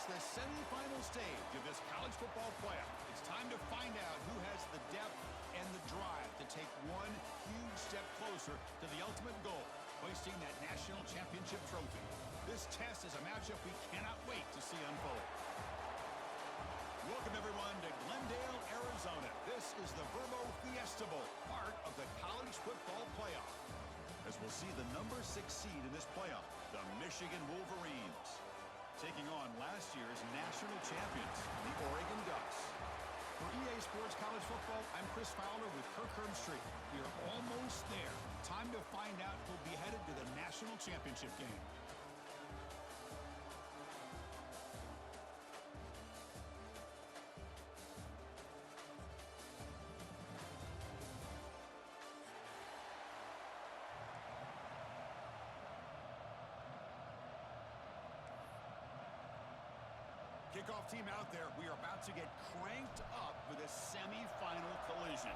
It's the semifinal stage of this college football playoff. It's time to find out who has the depth and the drive to take one huge step closer to the ultimate goal, hoisting that national championship trophy. This test is a matchup we cannot wait to see unfold. Welcome, everyone, to Glendale, Arizona. This is the Vrbo Fiesta Bowl, part of the college football playoff. As we'll see the number 6 seed in this playoff, the Michigan Wolverines, taking on last year's national champions, the Oregon Ducks. For EA Sports College Football, I'm Chris Fowler with Kirk Herbstreit. We are almost there. Time to find out who'll be headed to the national championship game. Kickoff team out there. We are about to get cranked up with a semi-final collision.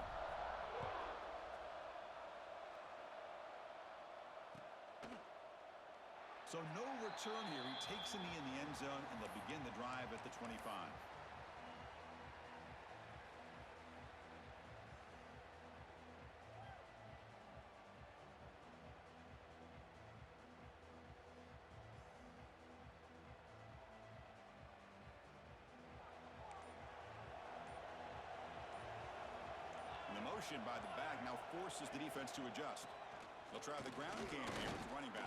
So no return here. He takes a knee in the end zone, and they'll begin the drive at the 25. The motion by the back now forces the defense to adjust. They'll try the ground game here with the running back.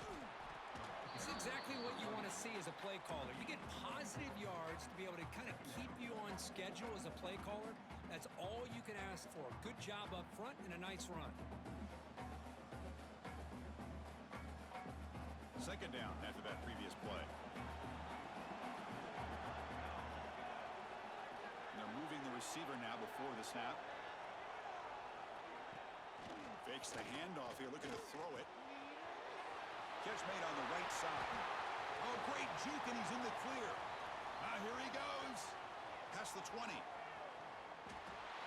It's exactly what you want to see as a play caller. You get positive yards to be able to kind of keep you on schedule as a play caller. That's all you can ask for. Good job up front and a nice run. Second down after that previous play. And they're moving the receiver now before the snap. Fakes the handoff here, looking to throw it. Catch made on the right side. Oh, great juke, and he's in the clear. Here he goes. Past the 20.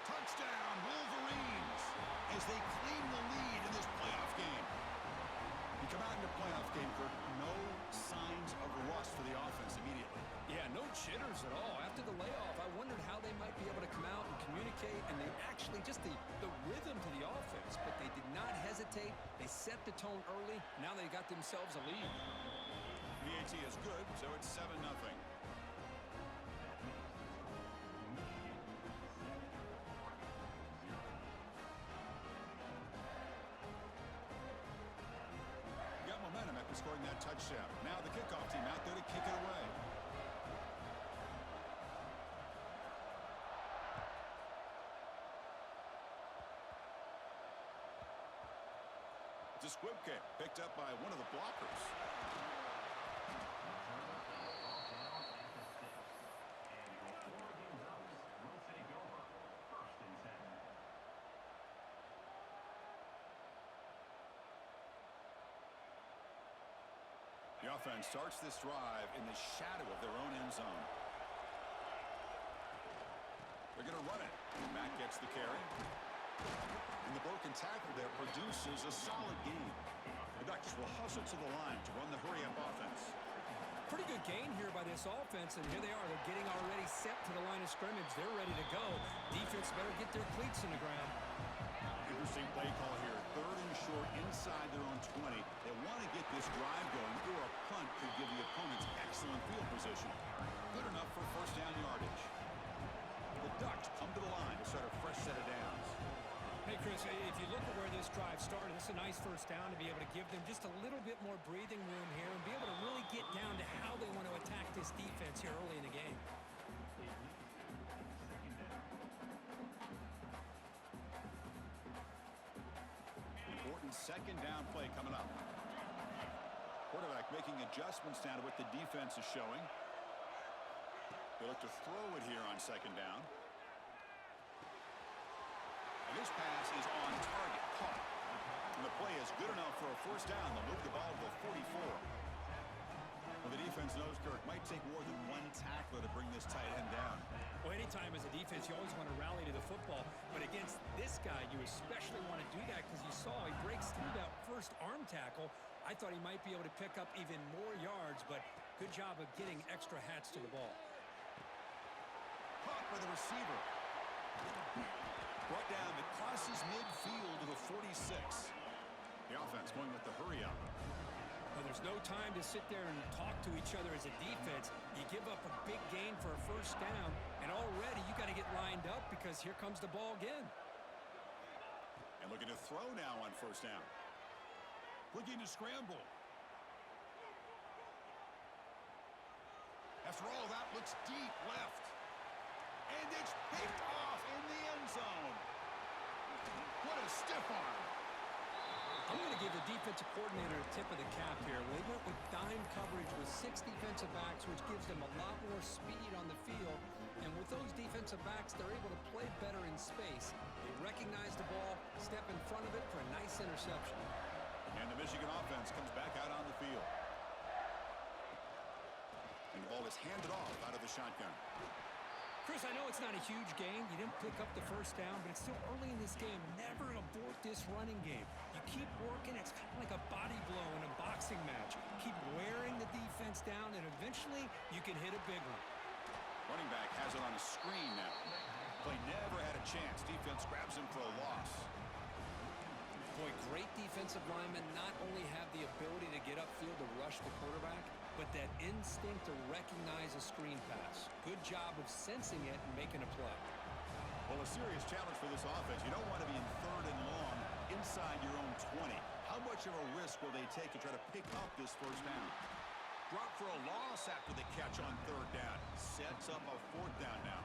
Touchdown, Wolverines, as they claim the lead in this playoff game. You come out in the playoff game, Kirk, no signs of rust for the offense immediately. Yeah, no jitters at all. After the layoff, I wondered how they might be able to come out and communicate, and they actually just the rhythm to the offense, but they did not hesitate. They set the tone early. Now they got themselves a lead. PAT is good, so it's 7-0. Got momentum after scoring that touchdown. Now the kickoff team out there to kick it away. It's a squib kick picked up by one of the blockers. The offense starts this drive in the shadow of their own end zone. They're going to run it. Matt gets the carry. And the broken tackle there produces a solid gain. The Ducks will hustle to the line to run the hurry-up offense. Pretty good gain here by this offense, and here they are. They're getting already set to the line of scrimmage. They're ready to go. Defense better get their cleats in the ground. Interesting play call here. 3rd and short inside their own 20. They want to get this drive going, or a punt could give the opponents excellent field position. Good enough for first down yardage. The Ducks come to the line to start a fresh set of downs. Hey, Chris, if you look at where this drive started, it's a nice first down to be able to give them just a little bit more breathing room here and be able to really get down to how they want to attack this defense here early in the game. Important second down play coming up. Quarterback making adjustments now to what the defense is showing. They look to throw it here on second down. And this pass is on target, caught. And the play is good enough for a first down. They'll move the ball to the 44. Well, the defense knows, Kirk, might take more than one tackler to bring this tight end down. Well, anytime as a defense, you always want to rally to the football. But against this guy, you especially want to do that because you saw he breaks through that first arm tackle, I thought he might be able to pick up even more yards, but good job of getting extra hats to the ball. Caught by the receiver. Brought down that crosses midfield to the 46. The offense going with the hurry up. Well, there's no time to sit there and talk to each other as a defense. You give up a big gain for a first down, and already you got to get lined up because here comes the ball again. And looking to throw now on first down. Looking to scramble. After all, that looks deep left. And it's picked off in the end zone. What a stiff arm. I'm going to give the defensive coordinator a tip of the cap here. They went with dime coverage with 6 defensive backs, which gives them a lot more speed on the field. And with those defensive backs, they're able to play better in space. They recognize the ball, step in front of it for a nice interception. And the Michigan offense comes back out on the field. And the ball is handed off out of the shotgun. Chris, I know it's not a huge game. You didn't pick up the first down, but it's still early in this game. Never abort this running game. You keep working. It's kind of like a body blow in a boxing match. Keep wearing the defense down, and eventually you can hit a big one. Running back has it on a screen now. Play never had a chance. Defense grabs him for a loss. Boy, great defensive linemen not only have the ability to get upfield to rush the quarterback, but that instinct to recognize a screen pass. Good job of sensing it and making a play. Well, a serious challenge for this offense. You don't want to be in third and long inside your own 20. How much of a risk will they take to try to pick up this first down? Drop for a loss after the catch on third down. Sets up a fourth down now.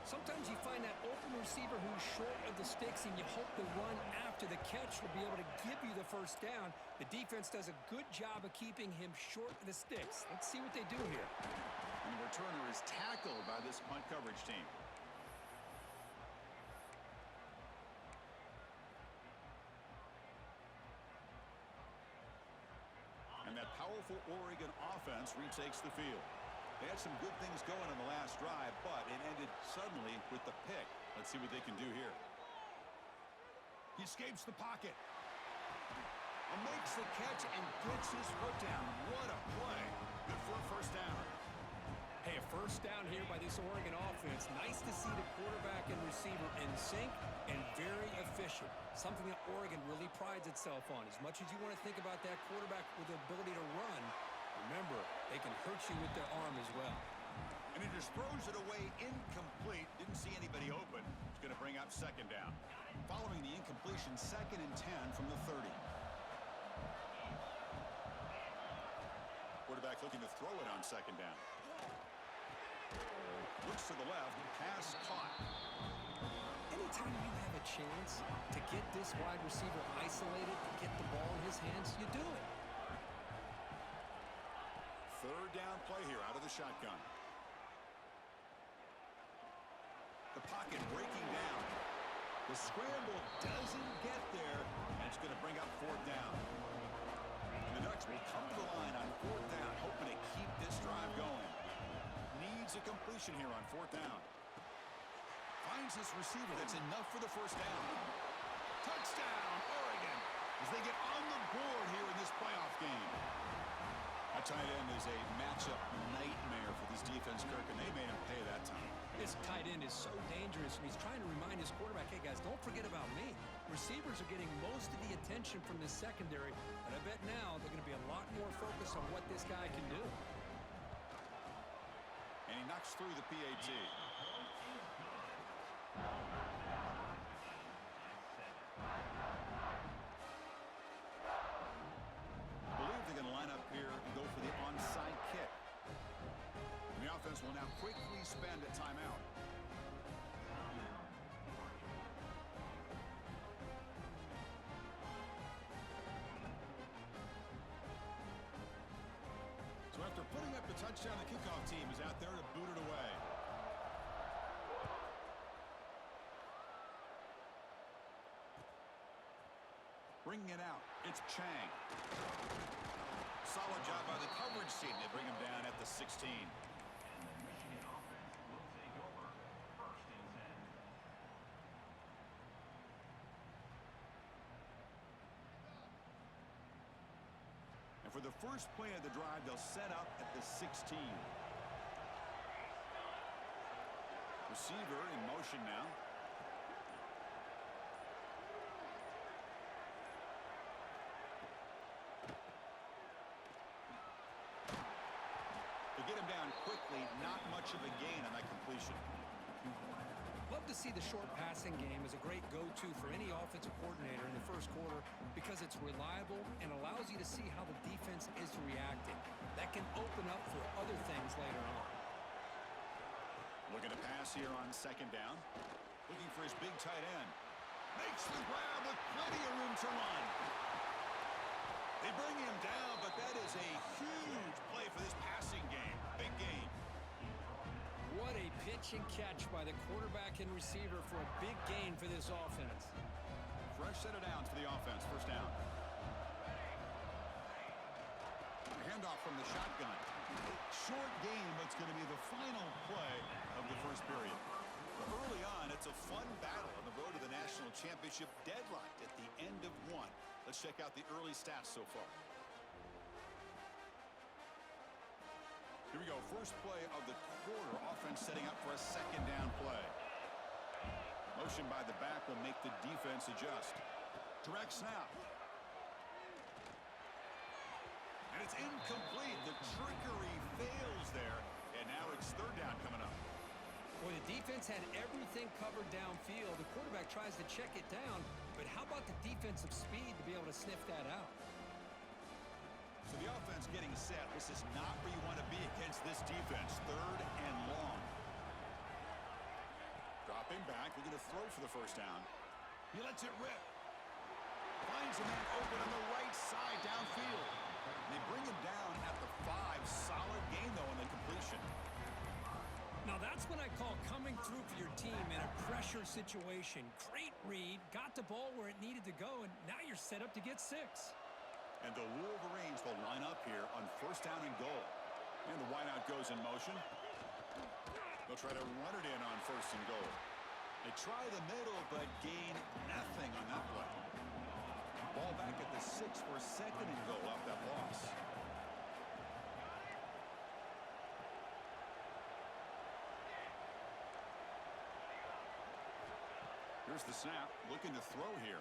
Sometimes you find that open receiver who's short of the sticks, and you hope the run after the catch will be able to give you the first down. The defense does a good job of keeping him short of the sticks. Let's see what they do here. And the returner is tackled by this punt coverage team. And that powerful Oregon offense retakes the field. They had some good things going on the last drive, but it ended suddenly with the pick. Let's see what they can do here. He escapes the pocket. And makes the catch and gets his foot down. What a play. Good for a first down. Hey, a first down here by this Oregon offense. Nice to see the quarterback and receiver in sync and very efficient. Something that Oregon really prides itself on. As much as you want to think about that quarterback with the ability to run, remember, they can hurt you with their arm as well. And he just throws it away incomplete. Didn't see anybody open. It's going to bring up second down. Following the incompletion, 2nd and 10 from the 30. Quarterback looking to throw it on second down. Looks to the left. Pass caught. Anytime you have a chance to get this wide receiver isolated, to get the ball in his hands, you do it. Third down play here out of the shotgun. The pocket breaking down. The scramble doesn't get there, and it's going to bring up fourth down. And the Ducks will come to the line on fourth down, hoping to keep this drive going. Needs a completion here on fourth down. Finds this receiver that's enough for the first down. Touchdown, Oregon, as they get on the board here in this playoff game. That tight end is a matchup nightmare for this defense, Kirk, and they made him pay that time. This tight end is so dangerous, and he's trying to remind his quarterback, hey, guys, don't forget about me. Receivers are getting most of the attention from this secondary, but I bet now they're going to be a lot more focused on what this guy can do. And he knocks through the PAT. I believe they're going to line up here and go for the onside kick. And the offense will now quickly spend a timeout. So after putting up the touchdown, the kickoff team is out there to boot it away. Bringing it out, it's Chang. Solid job by the coverage team. They bring him down at the 16. For the first play of the drive, they'll set up at the 16. Receiver in motion now. To get him down quickly, not much of a gain on that completion. Love to see the short passing game as a great go-to for any offensive coordinator in the first quarter because it's reliable and allows you to see how the defense is reacting. That can open up for other things later on. Looking to pass here on second down. Looking for his big tight end. Makes the grab with plenty of room to run. They bring him down, but that is a huge play for this passing game. Big game. What a pitch and catch by the quarterback and receiver for a big gain for this offense. Fresh set of downs for the offense. First down. Handoff from the shotgun. Short game, but it's going to be the final play of the first period. Early on, it's a fun battle on the road to the national championship, deadlocked at the end of one. Let's check out the early stats so far. Here we go. First play of the quarter. Offense setting up for a second down play. Motion by the back will make the defense adjust. Direct snap. And it's incomplete. The trickery fails there. And now it's third down coming up. Well, the defense had everything covered downfield. The quarterback tries to check it down, but how about the defensive speed to be able to sniff that out? So the offense getting set. This is not where you want to be against this defense. Third and long. Dropping back. We're going to throw for the first down. He lets it rip. Finds a man open on the right side downfield. They bring him down at the 5. Solid gain, though, on the completion. Now that's what I call coming through for your team in a pressure situation. Great read, got the ball where it needed to go, and now you're set up to get 6. And the Wolverines will line up here on first down and goal. And the wideout goes in motion. They'll try to run it in on first and goal. They try the middle, but gain nothing on that play. Ball back at the 6 for a second and goal off that loss. Here's the snap, looking to throw here.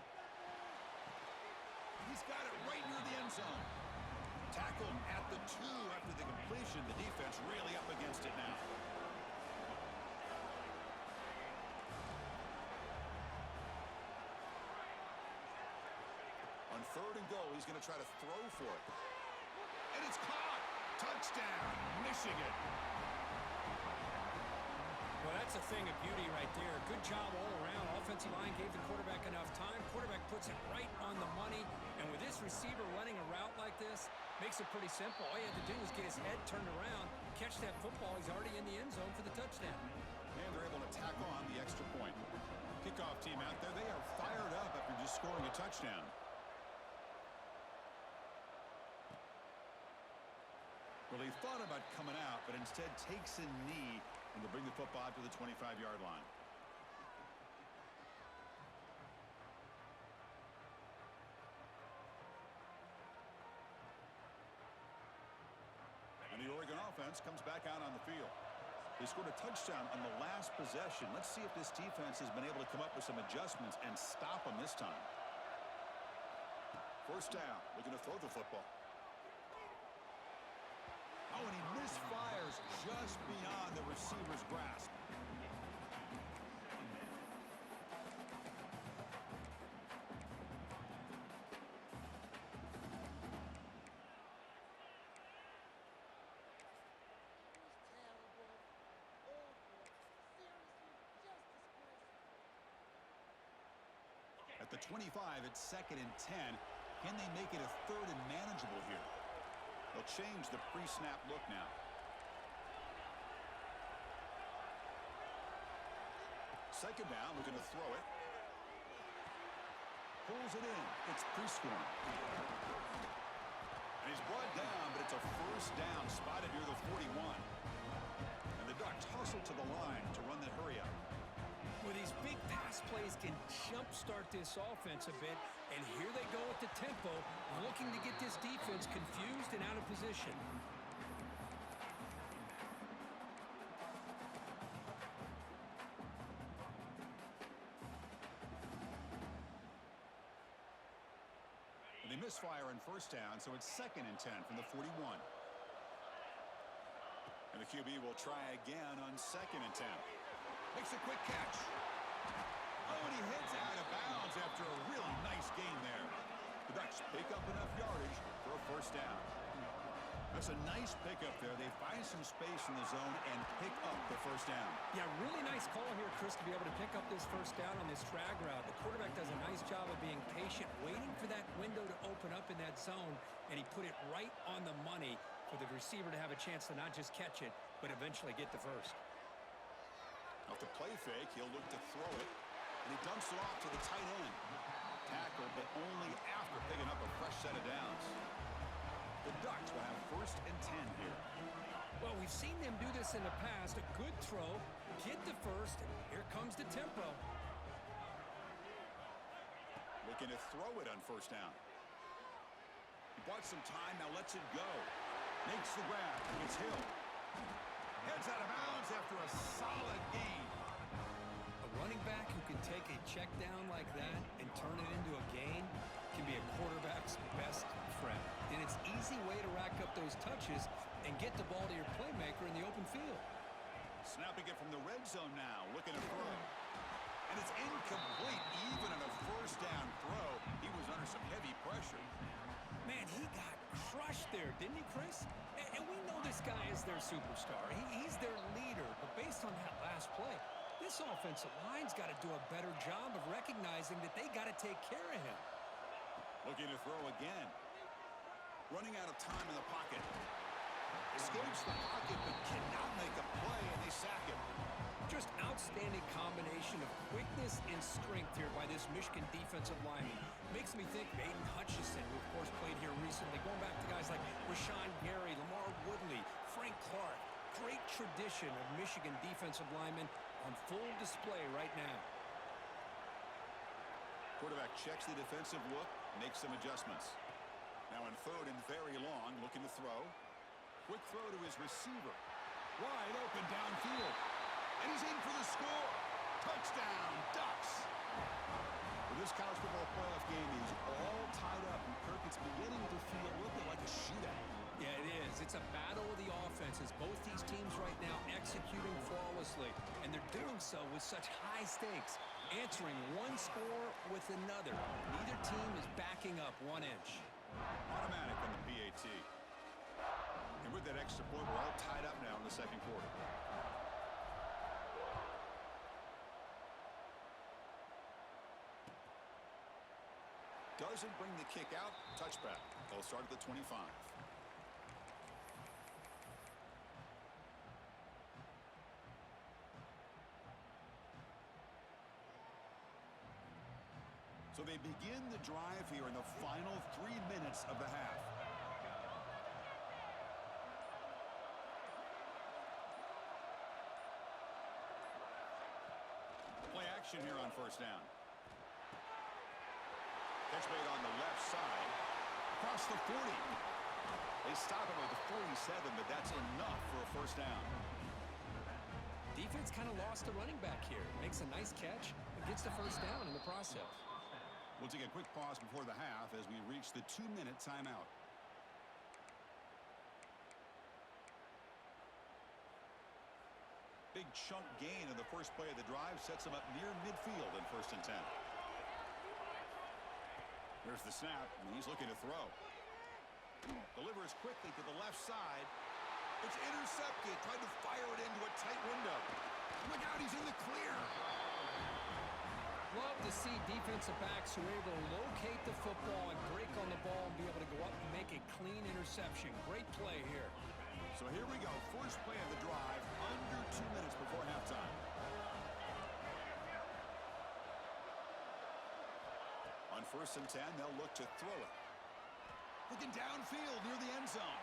He's got it right near the end zone. Tackled at the 2 after the completion. The defense really up against it now. On third and goal, he's going to try to throw for it. And it's caught. Touchdown, Michigan. Well, that's a thing of beauty right there. Good job all around. Offensive line gave the quarterback enough time. Quarterback puts it right on the money. And with this receiver running a route like this, makes it pretty simple. All you have to do is get his head turned around, catch that football. He's already in the end zone for the touchdown. And they're able to tack on the extra point. Kickoff team out there, they are fired up after just scoring a touchdown. Well, he thought about coming out, but instead takes a knee and will bring the football to the 25-yard line. And the Oregon offense comes back out on the field. They scored a touchdown on the last possession. Let's see if this defense has been able to come up with some adjustments and stop them this time. First down, looking to throw the football. Oh, and he misfires just beyond the receiver's grasp. At the 25, it's second and 10. Can they make it a third and manageable here? They'll change the pre-snap look now. Second down, looking to throw it. Pulls it in. It's pre-scoring. And he's brought down, but it's a first down, spotted near the 41. And the Ducks hustle to the line to run the hurry up. Well, these big pass plays can jumpstart this offense a bit, and here they go at the tempo, looking to get this defense confused and out of position. They misfire on first down, so it's 2nd and 10 from the 41. And the QB will try again on 2nd and 10. Makes a quick catch. Oh, and he heads out of bounds after a really nice gain there. The Ducks pick up enough yardage for a first down. That's a nice pickup there. They find some space in the zone and pick up the first down. Yeah, really nice call here, Chris, to be able to pick up this first down on this drag route. The quarterback does a nice job of being patient, waiting for that window to open up in that zone, and he put it right on the money for the receiver to have a chance to not just catch it, but eventually get the first. Off the play fake, he'll look to throw it, and he dumps it off to the tight end. Tackle, but only after picking up a fresh set of downs. The Ducks will have 1st and 10 here. Well, we've seen them do this in the past. A good throw, get the first, and here comes the tempo. Looking to throw it on first down. He bought some time, now lets it go. Makes the grab. It's Hill. Heads out of bounds after a solid gain. A running back who can take a check down like that and turn it into a gain can be a quarterback's best friend. And it's an easy way to rack up those touches and get the ball to your playmaker in the open field. Snapping it from the red zone now, looking to throw. And it's incomplete, even on a first down throw. He was under some heavy pressure. Man, he got crushed there, didn't he, Chris? And we know this guy is their superstar. He's their leader. But based on that last play, this offensive line's got to do a better job of recognizing that they got to take care of him. Looking to throw again. Running out of time in the pocket. Escapes the pocket, but cannot make a play, and they sack him. Just outstanding combination of quickness and strength here by this Michigan defensive lineman. Makes me think of Aiden Hutchinson, who of course played here recently. Going back to guys like Rashawn Gary, Lamar Woodley, Frank Clark. Great tradition of Michigan defensive linemen on full display right now. Quarterback checks the defensive look, makes some adjustments. Now on 3rd and very long, looking to throw. Quick throw to his receiver. Wide open downfield. And he's in for the score. Touchdown, Ducks. Well, this college football playoff game is all tied up, and Kirk, it's beginning to feel a little bit like a shootout. Yeah, it is. It's a battle of the offenses. Both these teams right now executing flawlessly, and they're doing so with such high stakes, answering one score with another. Neither team is backing up 1 inch. Automatic on the PAT. And with that extra point, we're all tied up now in the 2nd quarter. Doesn't bring the kick out. Touchback. They'll start at the 25. So they begin the drive here in the final 3 minutes of the half. Play action here on first down. Catch made on the left side. Across the 40. They stop him at the 47, but that's enough for a first down. Defense kind of lost a running back here. Makes a nice catch and gets the first down in the process. We'll take a quick pause before the half as we reach the 2-minute timeout. Big chunk gain in the first play of the drive sets him up near midfield in 1st and 10. There's the snap, and he's looking to throw. Delivers quickly to the left side. It's intercepted. Tried to fire it into a tight window. Look out, he's in the clear. Love to see defensive backs who are able to locate the football and break on the ball and be able to go up and make a clean interception. Great play here. So here we go. First play of the drive, under 2 minutes before halftime. On 1st and 10, they'll look to throw it. Looking downfield near the end zone.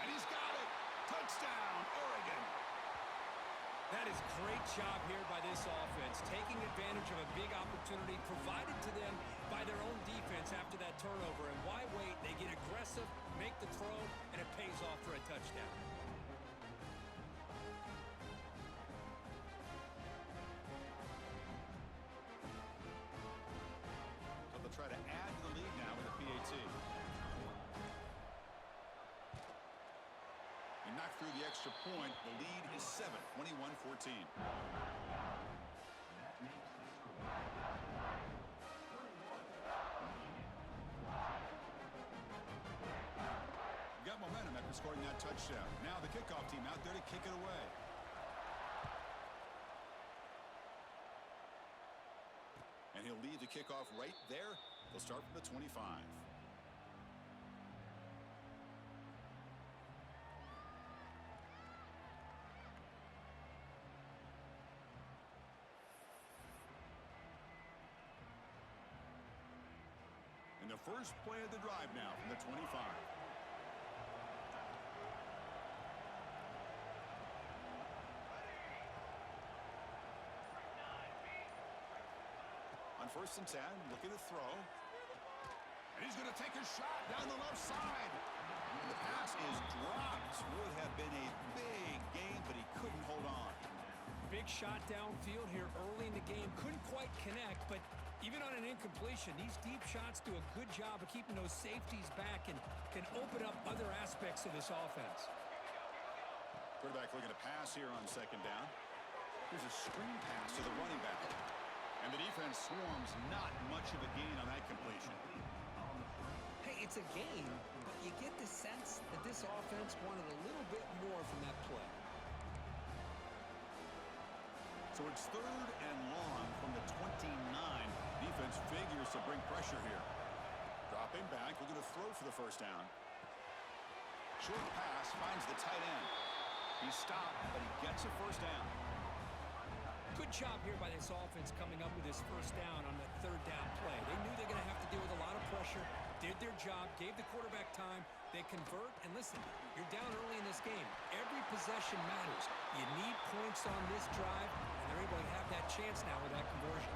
And he's got it. Touchdown, Oregon. That is great job here by this offense, taking advantage of a big opportunity provided to them by their own defense after that turnover. And why wait? They get aggressive, make the throw, and it pays off for a touchdown. So they'll try to add to the lead now with a PAT. He knocked through the extra point. The lead is 7, 21-14. Got momentum after scoring that touchdown. Now the kickoff team out there to kick it away. And he'll leave the kickoff right there. They'll start from the 25. And the first play of the drive now from the 25. On 1st and 10, looking to throw. And he's going to take a shot down the left side. And the pass is dropped. Would have been a big gain, but he couldn't hold on. Big shot downfield here early in the game. Couldn't quite connect, but even on an incompletion, these deep shots do a good job of keeping those safeties back and can open up other aspects of this offense. Quarterback looking to pass here on 2nd down. Here's a screen pass to the running back. And the defense swarms, not much of a gain on that completion. Hey, it's a gain, but you get the sense that this offense wanted a little bit more from that play. So it's 3rd and long from the 29. Defense figures to bring pressure here. Dropping back, looking to throw for the 1st down. Short pass finds the tight end. He's stopped, but he gets a 1st down. Good job here by this offense coming up with his 1st down on the 3rd down play. They knew they're going to have to deal with a lot of pressure, did their job, gave the quarterback time. They convert, and listen, you're down early in this game. Every possession matters. You need points on this drive, and they're able to have that chance now with that conversion.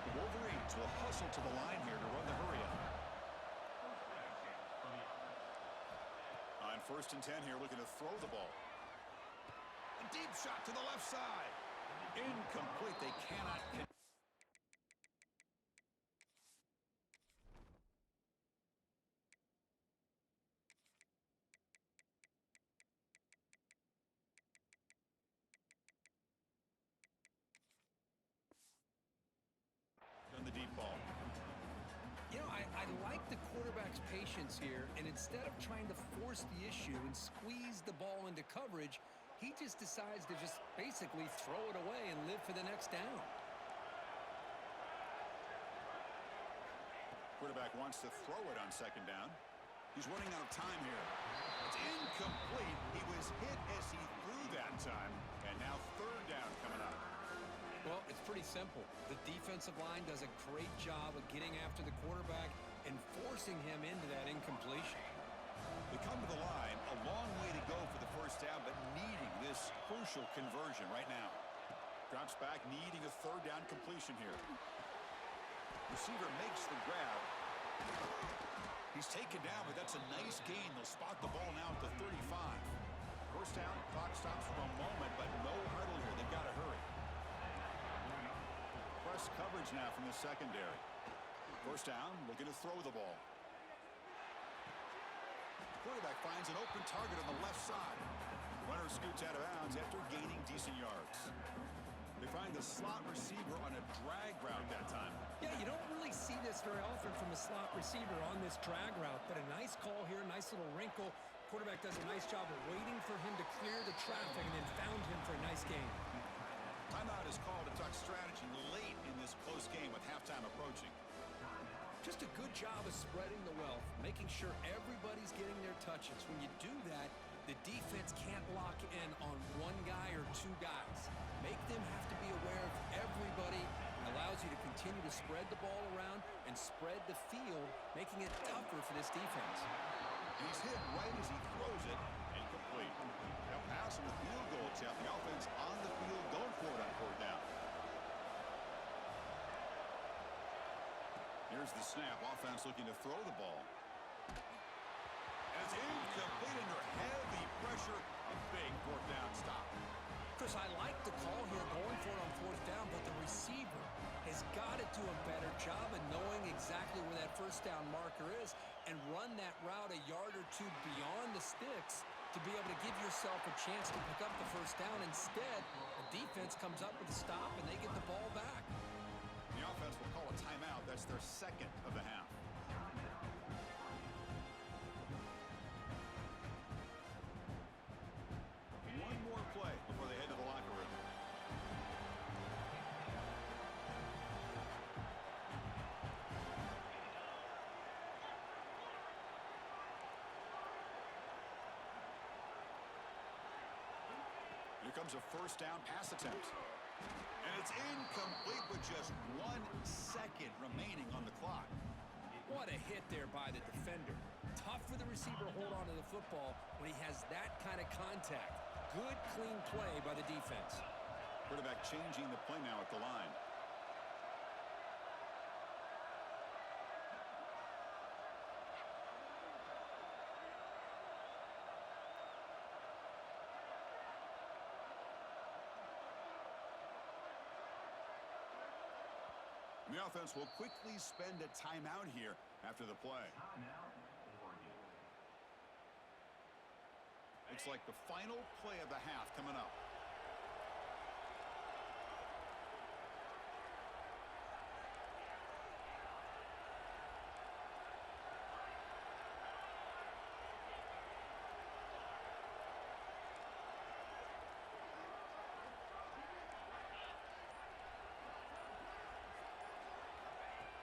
The Wolverines will hustle to the line here to run the hurry up. On 1st and 10 here, looking to throw the ball. A deep shot to the left side. Incomplete. They cannot connect. On the deep ball. You know, I like the quarterback's patience here, and instead of trying to force the issue and squeeze the ball into coverage, he just decides to just basically throw it away and live for the next down. Quarterback wants to throw it on 2nd down. He's running out of time here. It's incomplete. He was hit as he threw that time. And now 3rd down coming up. Well, it's pretty simple. The defensive line does a great job of getting after the quarterback and forcing him into that incompletion. They come to the line, a long way to go for the 1st down, but needing this crucial conversion right now. Drops back, needing a 3rd down completion here. Receiver makes the grab. He's taken down, but that's a nice gain. They'll spot the ball now at the 35. 1st down, clock stops for a moment, but no huddle here. They've got to hurry. Press coverage now from the secondary. 1st down, looking to throw the ball. Quarterback finds an open target on the left side. Runner scoots out of bounds after gaining decent yards. They find the slot receiver on a drag route that time. Yeah, you don't really see this very often from a slot receiver on this drag route, but a nice call here, nice little wrinkle. Quarterback does a nice job of waiting for him to clear the traffic and then found him for a nice gain. Timeout is called to talk strategy late in this close game with halftime approaching. Just a good job of spreading the wealth, making sure everybody's getting their touches. When you do that, the defense can't lock in on one guy or 2 guys. Make them have to be aware of everybody. It allows you to continue to spread the ball around and spread the field, making it tougher for this defense. He's hit right as he throws it. Incomplete. That pass and a field goal attempt. The offense on the field going for it on fourth down. Here's the snap. Offense looking to throw the ball. And it's incomplete under heavy pressure. A big fourth down stop. Chris, I like the call here going for it on fourth down, but the receiver has got to do a better job of knowing exactly where that first down marker is and run that route a yard or two beyond the sticks to be able to give yourself a chance to pick up the first down. Instead, the defense comes up with a stop and they get the ball back. The offense will call a timeout. That's their second of the half. One more play before they head to the locker room. Here comes a first down pass attempt. And it's incomplete with just 1 second remaining on the clock. What a hit there by the defender. Tough for the receiver to hold on to the football when he has that kind of contact. Good, clean play by the defense. Quarterback changing the play now at the line. The offense will quickly spend a timeout here after the play. Looks like the final play of the half coming up.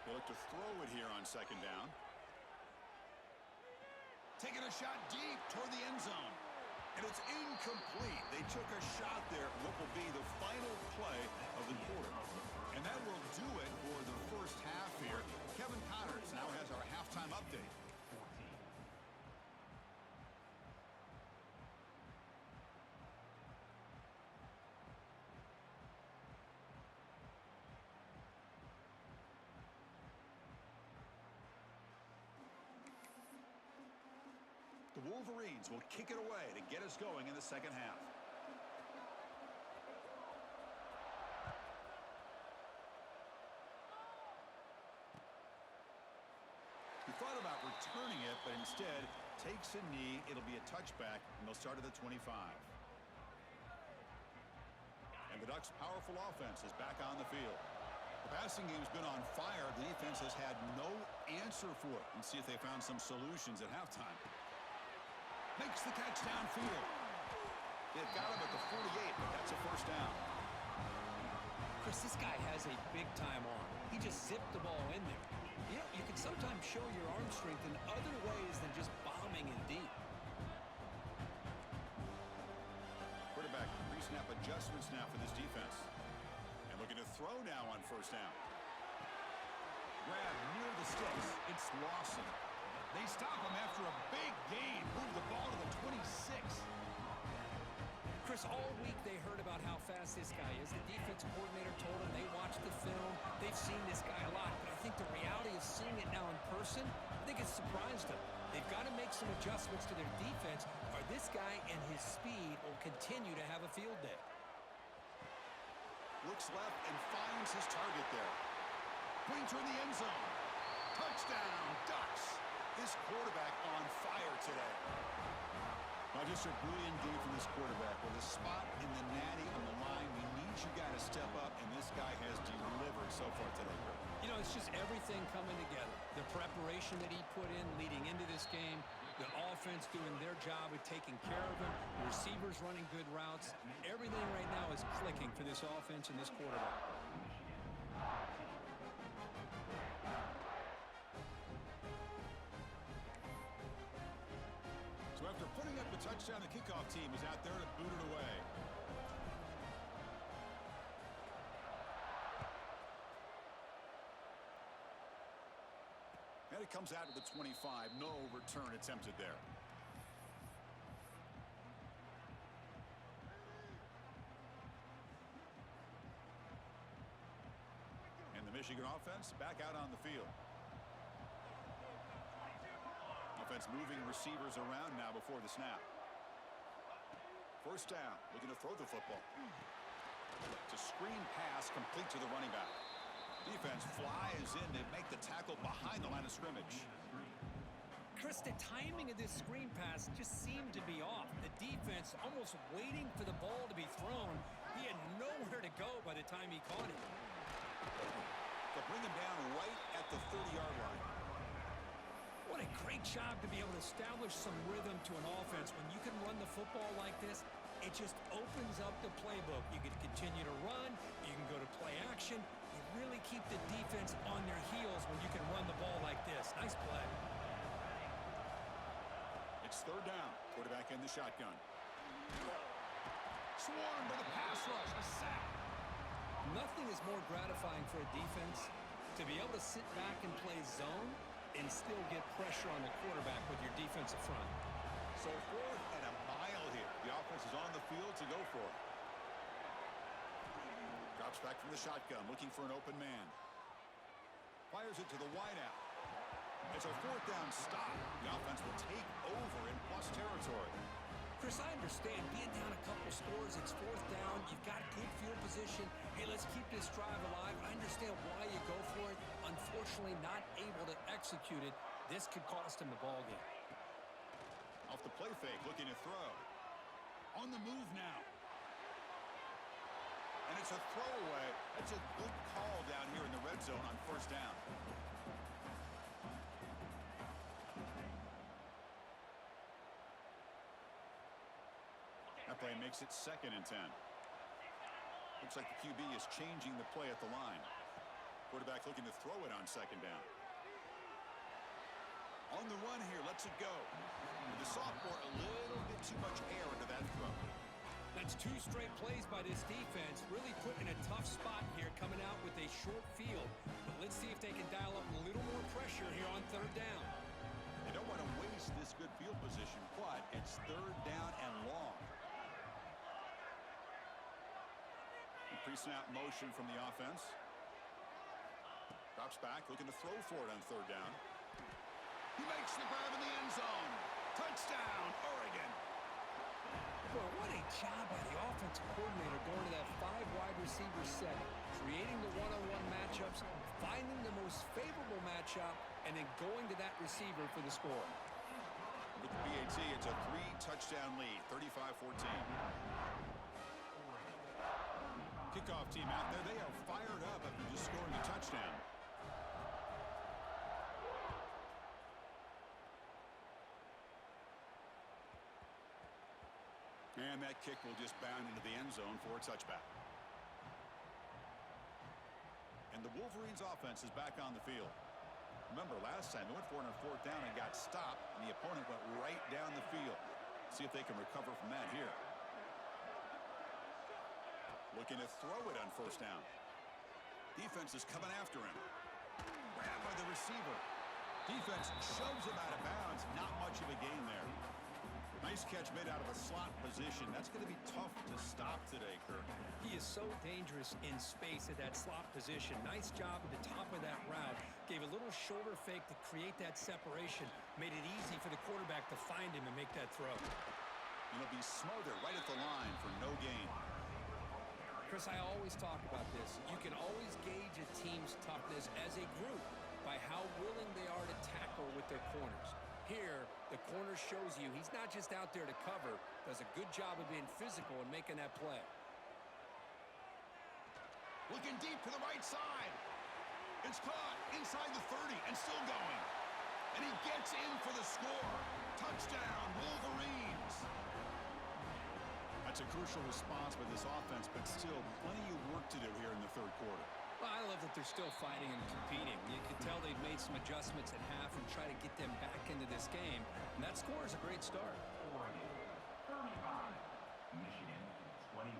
They look to throw it here on second down. Taking a shot deep toward the end zone. And it's incomplete. They took a shot there, what will be the final play of the quarter. And that will do it for the first half here. Kevin Connors now has our halftime update. The Wolverines will kick it away to get us going in the second half. He thought about returning it, but instead takes a knee. It'll be a touchback, and they'll start at the 25. And the Ducks' powerful offense is back on the field. The passing game's been on fire. The defense has had no answer for it. And see if they found some solutions at halftime. Makes the catch downfield. They've got him at the 48, but that's a first down. Chris, this guy has a big-time arm. He just zipped the ball in there. You know, you can sometimes show your arm strength in other ways than just bombing in deep. Quarterback pre-snap adjustments now for this defense. And looking to throw now on first down. Grab near the sticks. It's Lawson. They stop him after a big gain. Move the ball to the 26. Chris, all week they heard about how fast this guy is. The defensive coordinator told them they watched the film. They've seen this guy a lot. But I think the reality of seeing it now in person, I think it's surprised them. They've got to make some adjustments to their defense, or this guy and his speed will continue to have a field day. Looks left and finds his target there. Pointer in the end zone. Touchdown, Ducks. This quarterback on fire today. Now just a brilliant game from this quarterback. With a spot in the natty on the line, we need you guys to step up, and this guy has delivered so far today. You know, it's just everything coming together. The preparation that he put in leading into this game, the offense doing their job of taking care of him, the receivers running good routes. Everything right now is clicking for this offense and this quarterback. So after putting up the touchdown, the kickoff team is out there to boot it away. And it comes out to the 25. No return attempted there. Michigan offense back out on the field. Offense moving receivers around now before the snap. First down, looking to throw the football. It's a screen pass complete to the running back. Defense flies in to make the tackle behind the line of scrimmage. Chris, the timing of this screen pass just seemed to be off. The defense almost waiting for the ball to be thrown. He had nowhere to go by the time he caught it. They'll bring him down right at the 30-yard line. What a great job to be able to establish some rhythm to an offense. When you can run the football like this, it just opens up the playbook. You can continue to run. You can go to play action. You really keep the defense on their heels when you can run the ball like this. Nice play. It's third down. Quarterback in the shotgun. Swarmed by the pass rush. A sack. Nothing is more gratifying for a defense to be able to sit back and play zone and still get pressure on the quarterback with your defensive front. So 4th and a mile here. The offense is on the field to go for it. Drops back from the shotgun, looking for an open man. Fires it to the wideout. It's a 4th down stop. The offense will take over in plus territory. Chris, I understand being down a couple scores, it's 4th down, you've got good field position. Hey, let's keep this drive alive. I understand why you go for it. Unfortunately, not able to execute it. This could cost him the ball game. Off the play fake, looking to throw. On the move now. And it's a throwaway. That's a good call down here in the red zone on first down. That play makes it 2nd and 10. Looks like the QB is changing the play at the line. Quarterback looking to throw it on 2nd down. On the run here, lets it go. With the sophomore, a little bit too much air into that throw. That's 2 straight plays by this defense. Really put in a tough spot here, coming out with a short field. But let's see if they can dial up a little more pressure here on 3rd down. They don't want to waste this good field position, but it's 3rd down and long. Pre-snap motion from the offense. Drops back, looking to throw for it on 3rd down. He makes the grab in the end zone. Touchdown, Oregon. Boy, what a job by the offensive coordinator going to that 5 wide receiver set, creating the one-on-one matchups, finding the most favorable matchup, and then going to that receiver for the score. With the BAT, it's a 3-touchdown lead, 35-14. Kickoff team out there. They are fired up after just scoring a touchdown. And that kick will just bound into the end zone for a touchback. And the Wolverines offense is back on the field. Remember, last time they went for it on 4th down and got stopped, and the opponent went right down the field. See if they can recover from that here. Looking to throw it on 1st down. Defense is coming after him. Grabbed by the receiver. Defense shoves him out of bounds. Not much of a gain there. Nice catch made out of a slot position. That's going to be tough to stop today, Kirk. He is so dangerous in space at that slot position. Nice job at the top of that route. Gave a little shoulder fake to create that separation. Made it easy for the quarterback to find him and make that throw. And he'll be smothered right at the line for no gain. Chris, I always talk about this. You can always gauge a team's toughness as a group by how willing they are to tackle with their corners. Here, the corner shows you he's not just out there to cover, does a good job of being physical and making that play. Looking deep to the right side. It's caught inside the 30 and still going. And he gets in for the score. Touchdown, Wolverines. That's a crucial response by this offense, but still plenty of work to do here in the 3rd quarter. Well, I love that they're still fighting and competing. You can tell they've made some adjustments at half and try to get them back into this game. And that score is a great start. Oregon 35, Michigan 21.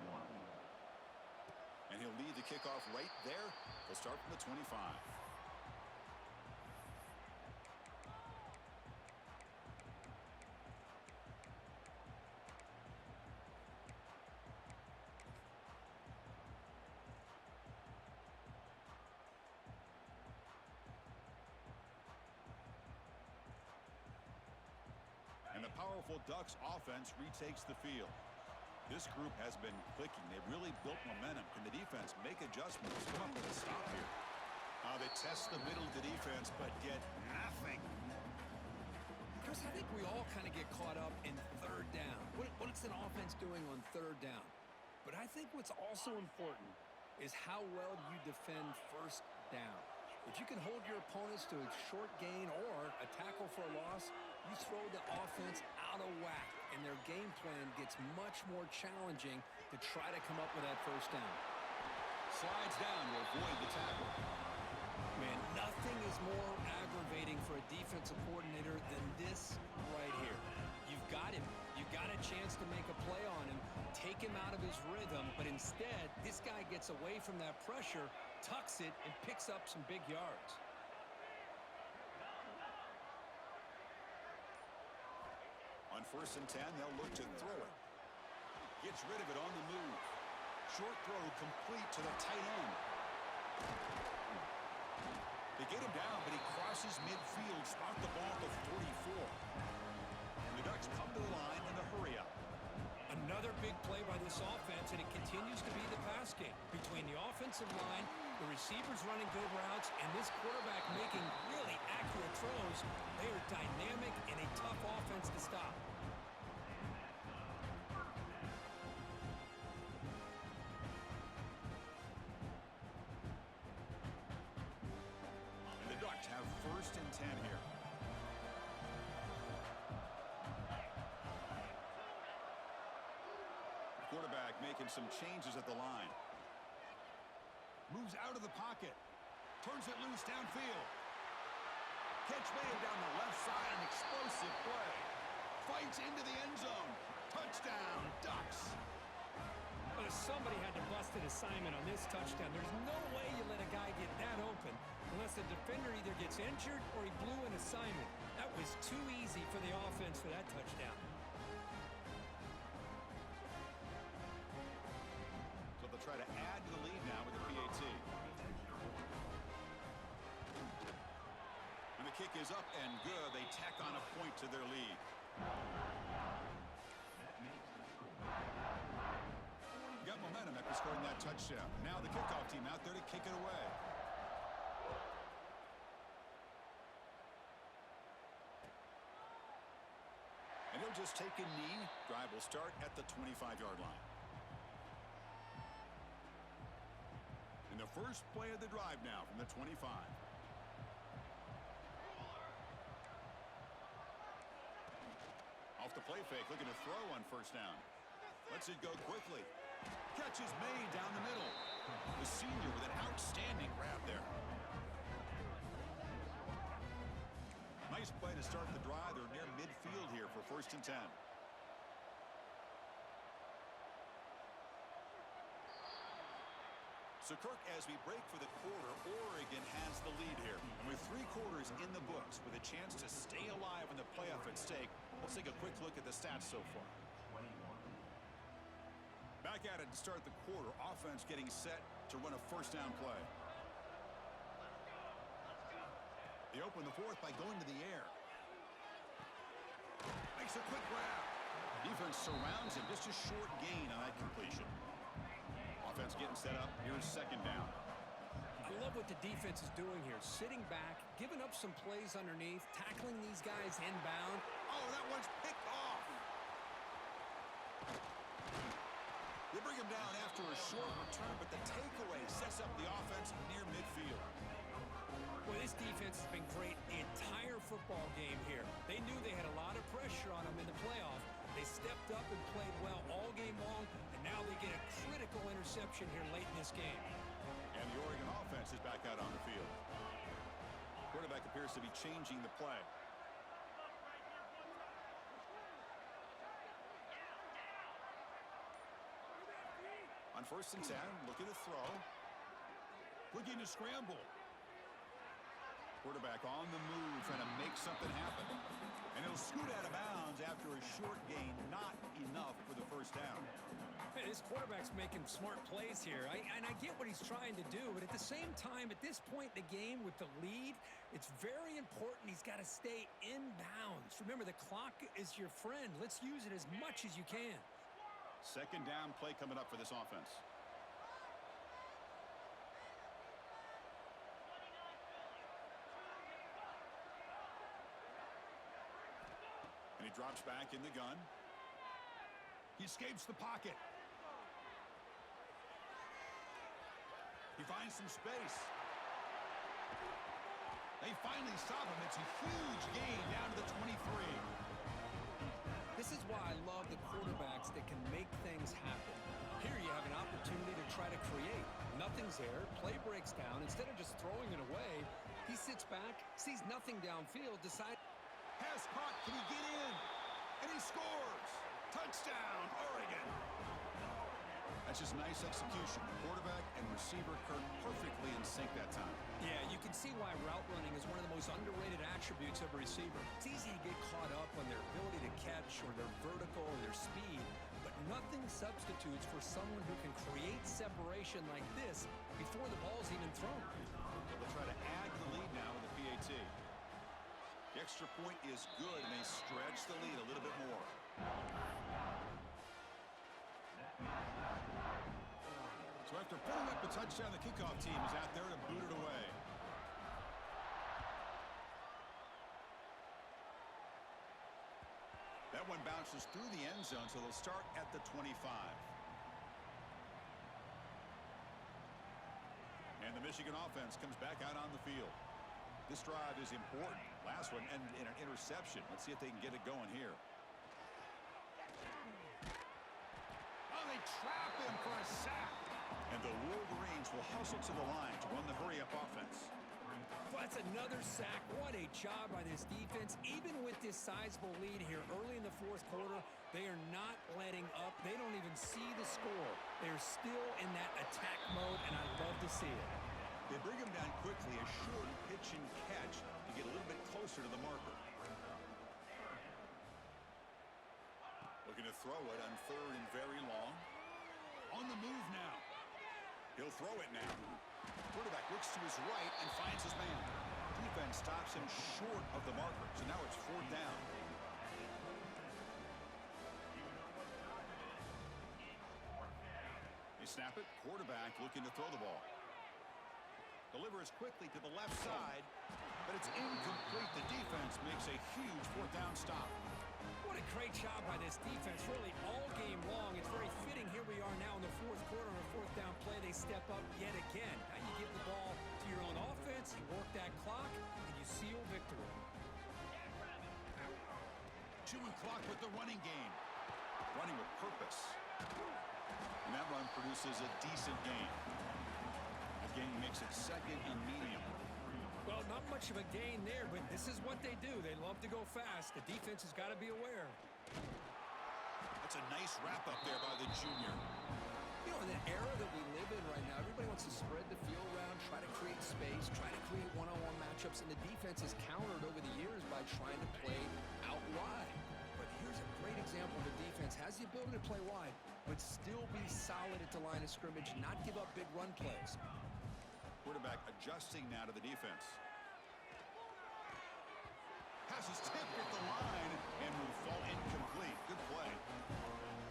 And he'll lead the kickoff right there. He'll start from the 25. powerful Ducks offense retakes the field. This group has been clicking. They've really built momentum. Can the defense make adjustments? Come up with a stop here. They test the middle of the defense, but get nothing. Chris, I think we all kind of get caught up in third down. What's an offense doing on third down? But I think what's also important is how well you defend first down. If you can hold your opponents to a short gain or a tackle for a loss, you throw the offense out of whack, and their game plan gets much more challenging to try to come up with that first down. Slides down to avoid the tackle. Man, nothing is more aggravating for a defensive coordinator than this right here. You've got him. You got a chance to make a play on him, take him out of his rhythm, but instead, this guy gets away from that pressure, tucks it, and picks up some big yards. On 1st and 10, they'll look to throw it. Gets rid of it on the move. Short throw complete to the tight end. They get him down, but he crosses midfield, spot the ball at the 44. And the Ducks come to the line in a hurry up. Another big play by this offense, and it continues to be the pass game. Between the offensive line, the receivers running good routes, and this quarterback making really accurate throws, they are dynamic and a tough offense to stop. And the Ducks have 1st and 10 here. Quarterback making some changes at the line. Moves out of the pocket. Turns it loose downfield. Catch made down the left side. An explosive play. Fights into the end zone. Touchdown, Ducks. But somebody had to bust an assignment on this touchdown. There's no way you let a guy get that open unless the defender either gets injured or he blew an assignment. That was too easy for the offense for that touchdown. So they'll try to add to the lead now with the PAT. And the kick is up and good. They tack on a point to their lead. Got momentum after scoring that touchdown. Now the kickoff team out there to kick it away. And he'll just take a knee. Drive will start at the 25-yard line. And the first play of the drive now from the 25. Off the play fake, looking to throw on 1st down. Lets it go quickly. Catch is made down the middle. The senior with an outstanding grab there. Nice play to start the drive. They're near midfield here for 1st and 10. So, Kirk, as we break for the quarter, Oregon has the lead here. And with 3 quarters in the books, with a chance to stay alive in the playoff at stake, let's take a quick look at the stats so far. Back at it to start the quarter. Offense getting set to run a 1st down play. They open the 4th by going to the air. Makes a quick grab. Defense surrounds him. Just a short gain on that completion. Offense getting set up. Here's 2nd down. I love what the defense is doing here. Sitting back, giving up some plays underneath, tackling these guys inbound. Oh, that one's picked off. They bring him down after a short return, but the takeaway sets up the offense near midfield. Well, this defense has been great the entire football game here. They knew they had a lot of pressure on them in the playoff. They stepped up and played well all game long, and now they get a critical interception here late in this game. And the Oregon offense is back out on the field. Quarterback appears to be changing the play. On 1st and 10, looking to throw. Looking to scramble. Quarterback on the move, trying to make something happen. And he'll scoot out of bounds after a short gain. Not enough for the 1st down. This quarterback's making smart plays here. And I get what he's trying to do, but at the same time, at this point in the game with the lead, it's very important he's got to stay in bounds. Remember, the clock is your friend. Let's use it as much as you can. Second down play coming up for this offense. And he drops back in the gun. He escapes the pocket. He finds some space. They finally stop him. It's a huge gain down to the 23. This is why I love the quarterbacks that can make things happen. Here you have an opportunity to try to create. Nothing's there. Play breaks down. Instead of just throwing it away, he sits back, sees nothing downfield, decides. Pass caught. Can he get in? And he scores. Touchdown, Oregon. That's just nice execution. Quarterback and receiver Kirk perfectly in sync that time. Yeah, you can see why route running is one of the most underrated attributes of a receiver. It's easy to get caught up on their ability to catch or their vertical or their speed, but nothing substitutes for someone who can create separation like this before the ball's even thrown. They'll try to add to the lead now with the PAT. The extra point is good, and they stretch the lead a little bit more. So after putting up the touchdown, the kickoff team is out there to boot it away. That one bounces through the end zone, so they'll start at the 25. And the Michigan offense comes back out on the field. This drive is important. Last one ended in an interception. Let's see if they can get it going here. Oh, they trap him for a sack. And the Wolverines will hustle to the line to run the hurry-up offense. Well, that's another sack. What a job by this defense. Even with this sizable lead here early in the fourth quarter, they are not letting up. They don't even see the score. They're still in that attack mode, and I love to see it. They bring him down quickly, a short pitch and catch to get a little bit closer to the marker. Looking to throw it on third and very long. On the move now. He'll throw it now. Quarterback looks to his right and finds his man. Defense stops him short of the marker, so now it's fourth down. They snap it. Quarterback looking to throw the ball. Delivers quickly to the left side, but it's incomplete. The defense makes a huge fourth down stop. What a great job by this defense, really all game long. It's very fitting. Here we are now in the fourth quarter on a fourth down play. They step up yet again. Now you give the ball to your own offense, you work that clock, and you seal victory. Chewing clock with the running game. Running with purpose. And that run produces a decent gain. The gain makes it second and medium. Well, not much of a gain there, but this is what they do. They love to go fast. The defense has got to be aware. That's a nice wrap-up there by the junior. You know, in the era that we live in right now, everybody wants to spread the field around, try to create space, try to create one-on-one matchups, and the defense has countered over the years by trying to play out wide. But here's a great example of the defense. Has the ability to play wide, but still be solid at the line of scrimmage, not give up big run plays. Quarterback adjusting now to the defense. Pass is tipped at the line and will fall incomplete. Good play.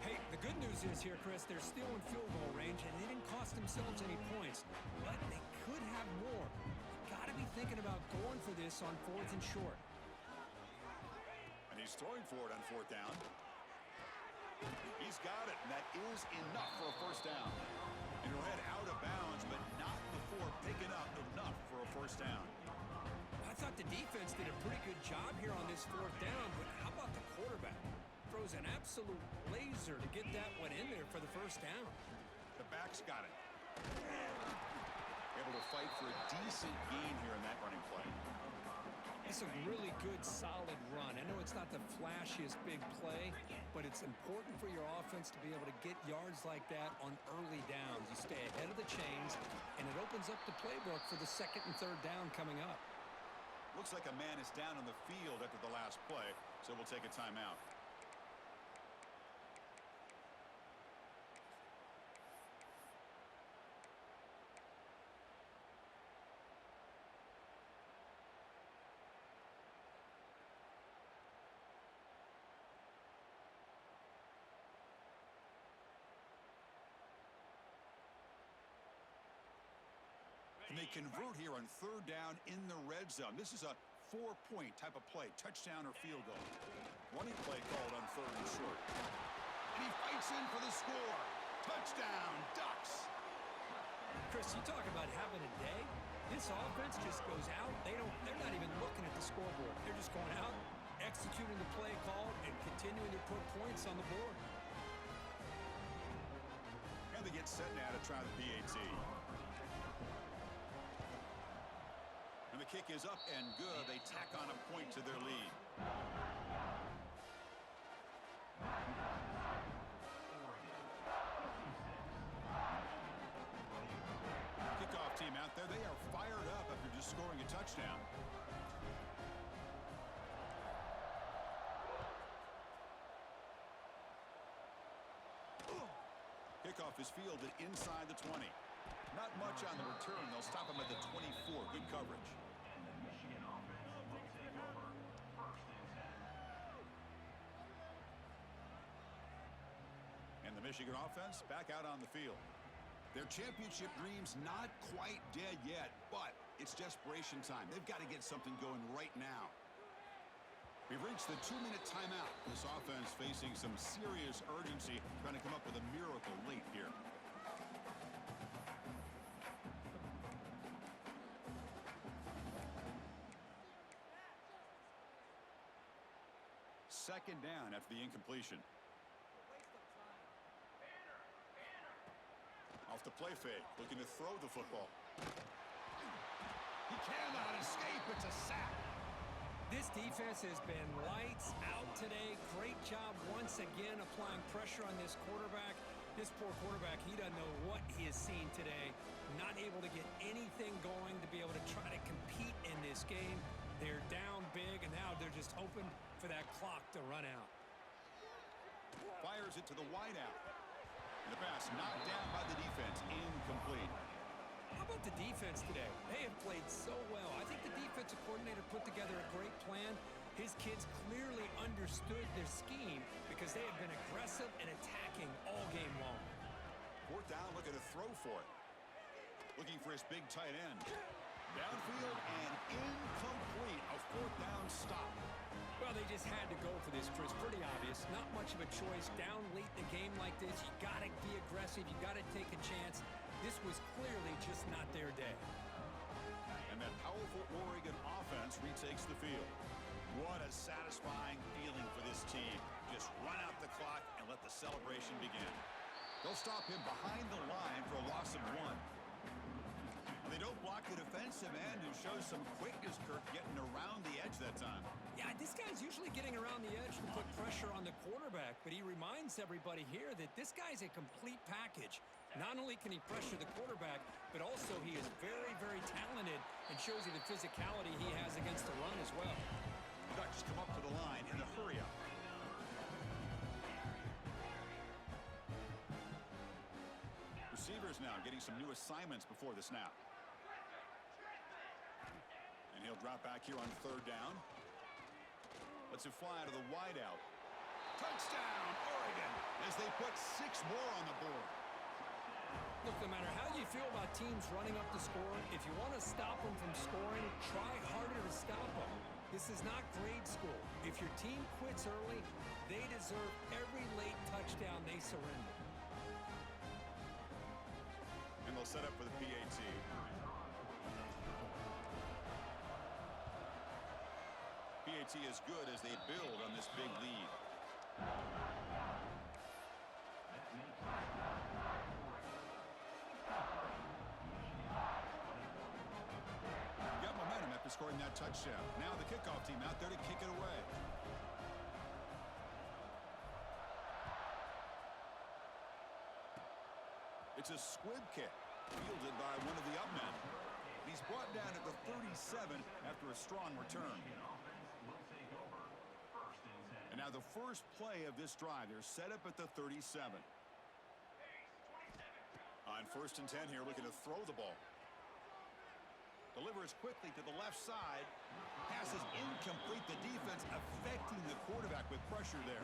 Hey, the good news is here, Chris, they're still in field goal range, and they didn't cost themselves any points. But they could have more. Got to be thinking about going for this on fourth and short. And he's throwing for it on fourth down. He's got it, and that is enough for a first down. And he'll head out of bounds, but not before picking up enough for a first down. I thought the defense did a pretty good job here on this fourth down, but how about the quarterback? Throws an absolute laser to get that one in there for the first down. The back's got it. Able to fight for a decent gain here in that running play. It's a really good, solid run. I know it's not the flashiest big play, but it's important for your offense to be able to get yards like that on early downs. You stay ahead of the chains, and it opens up the playbook for the second and third down coming up. Looks like a man is down on the field after the last play, so we'll take a timeout. And they convert here on third down in the red zone. This is a 4-point type of play, touchdown or field goal. Running play called on third and short. And he fights in for the score. Touchdown, Ducks. Chris, you talk about having a day. This offense just goes out. They're not even looking at the scoreboard. They're just going out, executing the play call, and continuing to put points on the board. And they get set now to try the PAT. And the kick is up and good. They tack on a point to their lead. Kickoff team out there. They are fired up after just scoring a touchdown. Kickoff is fielded inside the 20. Not much on the return. They'll stop him at the 24. Good coverage. And the Michigan offense back out on the field. Their championship dreams not quite dead yet, but it's desperation time. They've got to get something going right now. We've reached the 2-minute timeout. This offense facing some serious urgency, trying to come up with a miracle late here. Second down after the incompletion. Off the play fake, looking to throw the football. He cannot escape. It's a sack. This defense has been lights out today. Great job once again applying pressure on this quarterback. This poor quarterback, he doesn't know what he has seen today. Not able to get anything going to be able to try to compete in this game. They're down big, and now they're just hoping for that clock to run out. Fires it to the wideout. And the pass knocked down by the defense. Incomplete. How about the defense today? They have played so well. I think the defensive coordinator put together a great plan. His kids clearly understood their scheme because they have been aggressive and attacking all game long. Fourth down, looking to throw for it. Looking for his big tight end. Downfield and incomplete. A fourth down stop. Well, they just had to go for this, Chris. Pretty obvious. Not much of a choice. Down late in the game like this, you got to be aggressive. You got to take a chance. This was clearly just not their day. And that powerful Oregon offense retakes the field. What a satisfying feeling for this team. Just run out the clock and let the celebration begin. They'll stop him behind the line for a loss of 1. They don't block the defensive end, who shows some quickness, Kirk, getting around the edge that time. Yeah, this guy's usually getting around the edge to put pressure on the quarterback, but he reminds everybody here that this guy's a complete package. Not only can he pressure the quarterback, but also he is very, very talented and shows you the physicality he has against the run as well. The Ducks come up to the line in the hurry-up. Receivers now getting some new assignments before the snap. And he'll drop back here on third down. Lets it fly out of the wideout. Touchdown, Oregon, as they put 6 more on the board. Look, no matter how you feel about teams running up the score, if you want to stop them from scoring, try harder to stop them. This is not grade school. If your team quits early, they deserve every late touchdown they surrender. And they'll set up for the PAT. PAT is good as they build on this big lead. Got momentum after scoring that touchdown. Now the kickoff team out there to kick it away. It's a squib kick, fielded by one of the up men. He's brought down at the 37 after a strong return. And now the first play of this drive, they're set up at the 37. On first and 10 here, looking to throw the ball. Delivers quickly to the left side. Pass is incomplete. The defense affecting the quarterback with pressure there.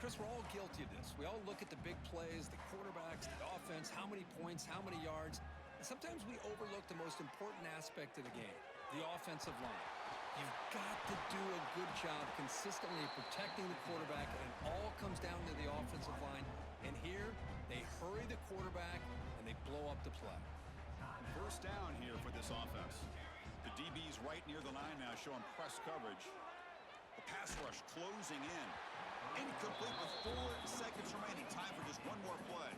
Chris, we're all guilty of this. We all look at the big plays, the quarterbacks, the offense, how many points, how many yards. Sometimes we overlook the most important aspect of the game, the offensive line. You've got to do a good job consistently protecting the quarterback, and it all comes down to the offensive line. And here, they hurry the quarterback, and they blow up the play. First down here for this offense. The DB's right near the line now, showing press coverage. The pass rush closing in. Incomplete with 4 seconds remaining. Time for just one more play.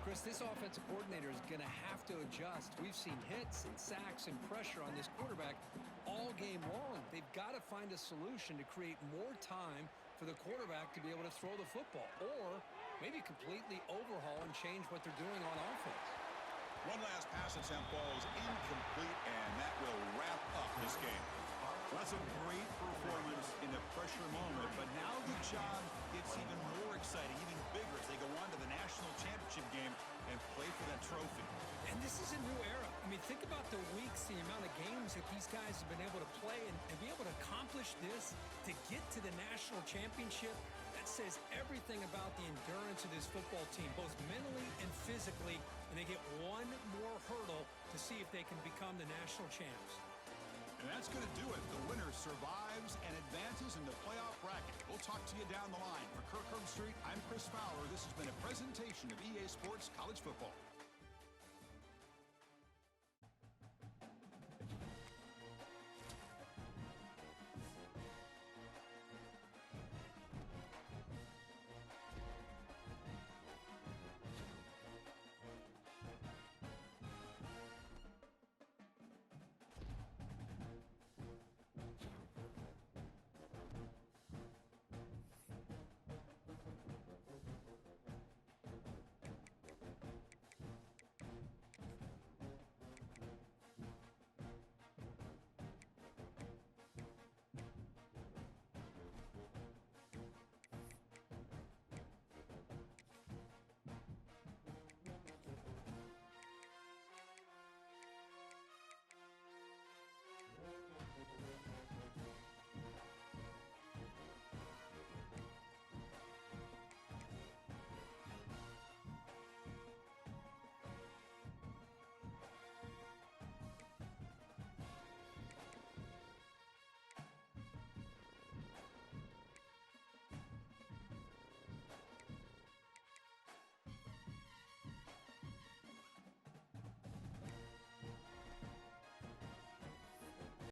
Chris, this offensive coordinator is going to have to adjust. We've seen hits and sacks and pressure on this quarterback all game long. They've got to find a solution to create more time for the quarterback to be able to throw the football, or maybe completely overhaul and change what they're doing on offense. One last pass attempt falls incomplete, and that will wrap up this game. Well, that's a great performance in the pressure moment, but now the job gets even more exciting, even bigger as they go on to the national championship game and play for that trophy. And this is a new era. I mean, think about the weeks, the amount of games that these guys have been able to play and be able to accomplish this, to get to the national championship. That says everything about the endurance of this football team, both mentally and physically, and they get one more hurdle to see if they can become the national champs. And that's going to do it. The winner survives and advances in the playoff bracket. We'll talk to you down the line. For Kirk Herbstreit, I'm Chris Fowler. This has been a presentation of EA Sports College Football.